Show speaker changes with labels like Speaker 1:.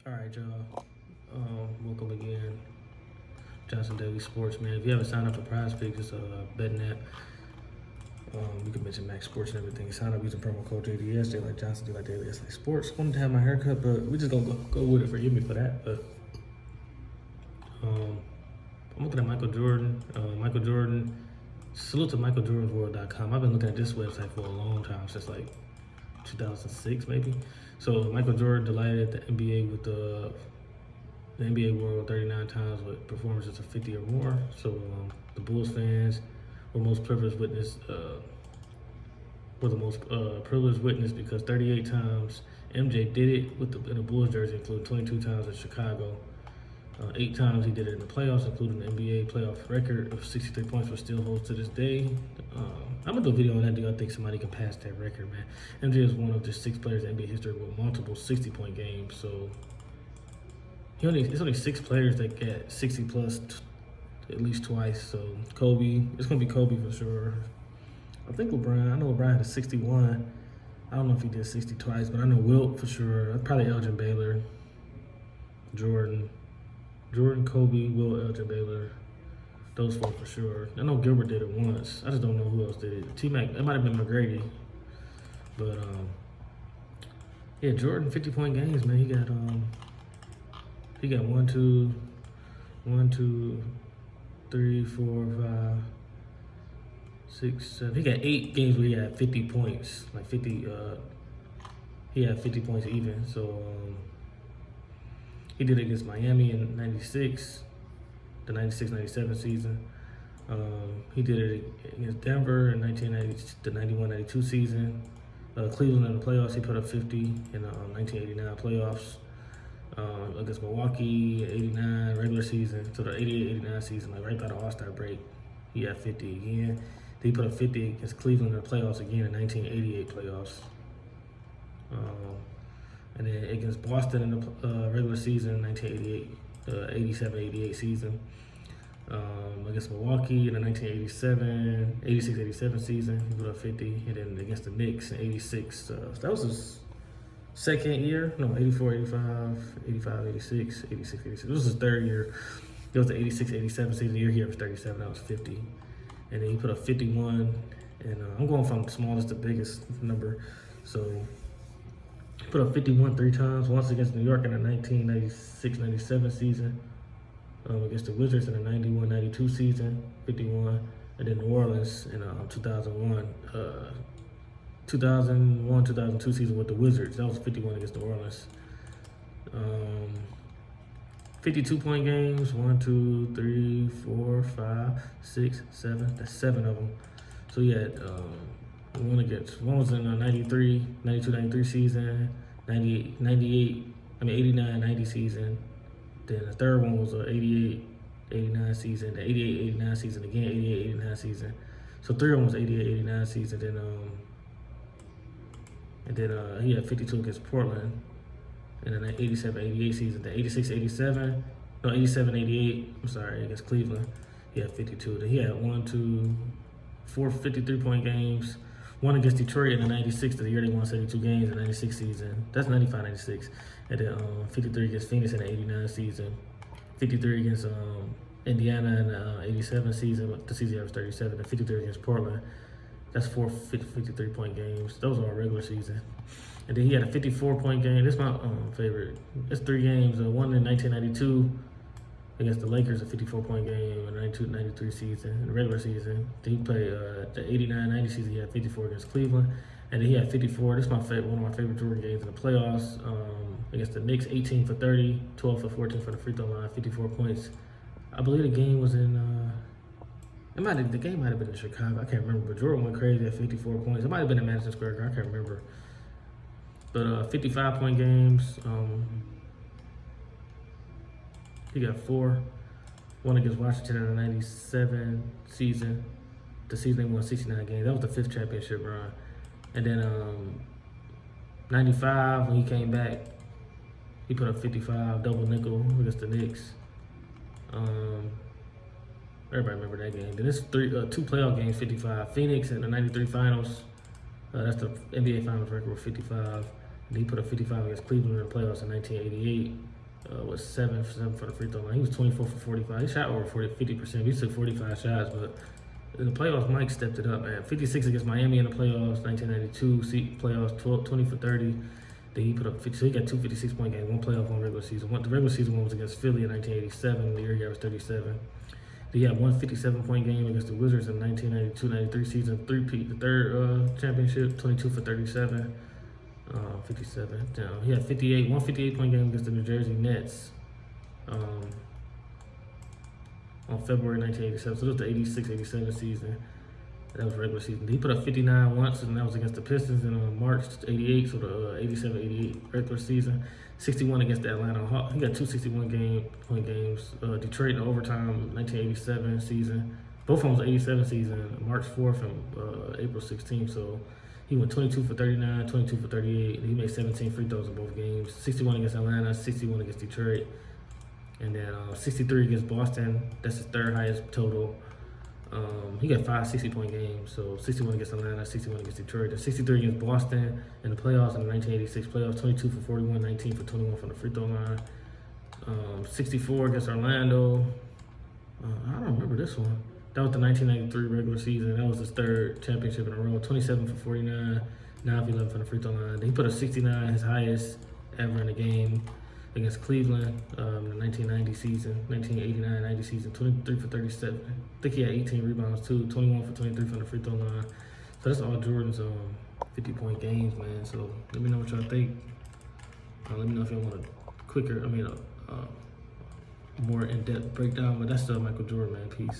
Speaker 1: All right, y'all. Welcome again, Johnson Daily Sports, man. If you haven't signed up for Prize Picks, it's a betting app. You can mention Max Sports and everything. Sign up using promo code JDS. They like Johnson, they like Daily like Sports. Wanted to have my haircut, but we just gonna go with it. Forgive me for that. But I'm looking at Michael Jordan. Salute to MichaelJordansWorld.com. I've been looking at this website for a long time, since like 2006 maybe. So Michael Jordan delighted the NBA with the NBA World 39 times with performances of 50 or more. So the Bulls fans were most privileged witness. Were the most privileged witness because 38 times MJ did it in a Bulls jersey, including 22 times in Chicago. 8 times he did it in the playoffs, including the NBA playoff record of 63 points, which still holds to this day. I'm gonna do a video on that. Do I think somebody can pass that record, man? MJ is one of just 6 players in NBA history with multiple 60-point games. So it's only 6 players that get 60 plus at least twice. So Kobe, it's gonna be Kobe for sure. I think LeBron. I know LeBron had a 61. I don't know if he did 60 twice, but I know Wilt for sure. Probably Elgin Baylor, Jordan, Kobe, Will, Elgin Baylor. Those 4 for sure. I know Gilbert did it once. I just don't know who else did it. T-Mac, it might have been McGrady. But yeah, Jordan 50-point games, man. He got 1, 2, 3, 4, 5, 6, 7. He got 8 games where he had 50 points. Like 50 he had 50 points even. So he did it against Miami in 96, the 96-97 season. He did it against Denver in 1990, the 91-92 season. Cleveland in the playoffs, he put up 50 in the 1989 playoffs. Against Milwaukee, 89 regular season, so the 88-89 season, like right by the All-Star break, he had 50 again. Then he put up 50 against Cleveland in the playoffs again in 1988 playoffs. And then against Boston in the regular season, 1988, 87-88 season. Against Milwaukee in the 86-87 season, he put up 50. And then against the Knicks in 86, that was his second year. No, 84, 85, 85, 86, 86, 86. This was his third year. It was the 86-87 season. The year he averaged 37, that was 50. And then he put up 51. And I'm going from smallest to biggest number. So he put up 51 3 times, once against New York in the 1996-97 season, against the Wizards in the 91-92 season, 51, and then New Orleans in 2001-2002 season with the Wizards. That was 51 against New Orleans. 52-point games, 1, 2, 3, 4, 5, 6, 7. That's 7 of them. So he had one was in the 92-93 season, 89-90 season. Then the third one was a 88-89 season, the 88-89 season again, 88-89 season. So 3 of them was 88-89 season. And then he had 52 against Portland in the 87-88 season. The 86-88, I'm sorry, against Cleveland, he had 52. Then he had 4 53-point games. One against Detroit in the 96, the year they won 72 games in the 96 season. That's 95-96. And then 53 against Phoenix in the 89 season. 53 against Indiana in the 87 season. The season averaged 37. And 53 against Portland. That's 4 53-point games. Those are all regular season. And then he had a 54-point game. This is my favorite. It's 3 games. One in 1992 against the Lakers, a 54-point game in the 92-93 season, the regular season. Then he played the 89-90 season. He had 54 against Cleveland, and then he had 54. This is one of my favorite Jordan games in the playoffs. Against the Knicks, 18 for 30, 12 for 14 for the free throw line, 54 points. I believe the game was in. The game might have been in Chicago. I can't remember, but Jordan went crazy at 54 points. It might have been in Madison Square Garden. I can't remember. But 55-point games. He got 4. One against Washington in the 97 season. The season they won 69 games. That was the 5th championship run. And then 95, when he came back, he put up 55, double nickel against the Knicks. Everybody remember that game. Then it's 2 playoff games, 55. Phoenix in the 93 finals. That's the NBA finals record with 55. He put up 55 against Cleveland in the playoffs in 1988. Was 7 for 7 for the free throw line. He was 24 for 45. He shot over 50%. He took 45 shots, but in the playoffs, Mike stepped it up, man. 56 against Miami in the playoffs, 1992 playoffs, 20 for 30. Then he put up 50, so he got 2 56-point games, one playoff, one regular season. The regular season one was against Philly in 1987. The year he averaged 37. Then he had one 57-point game against the Wizards in 1992-93 season, the third championship, 22 for 37. 57. He had 1 58-point game against the New Jersey Nets on February 1987. So it was the 86-87 season. That was regular season. He put up 59 once, and that was against the Pistons in March 88, so the 87-88 regular season. 61 against the Atlanta Hawks. He got 2 61-point games. Detroit in overtime, 1987 season. Both of them was 87 season, March 4th and April 16th. So he went 22 for 39, 22 for 38. He made 17 free throws in both games. 61 against Atlanta, 61 against Detroit. And then 63 against Boston. That's his third highest total. He got 5 60-point games. So 61 against Atlanta, 61 against Detroit. And 63 against Boston in the playoffs, in the 1986 playoffs. 22 for 41, 19 for 21 from the free throw line. 64 against Orlando. I don't remember this one. That was the 1993 regular season. That was his third championship in a row. 27 for 49, 9 for 11 from the free throw line. He put up 69, his highest ever in a game against Cleveland in the 1990 season, 1989-90 season. 23 for 37. I think he had 18 rebounds too. 21 for 23 from the free throw line. So that's all Jordan's 50-point games, man. So let me know what y'all think. Let me know if y'all want a more in-depth breakdown. But that's Michael Jordan, man. Peace.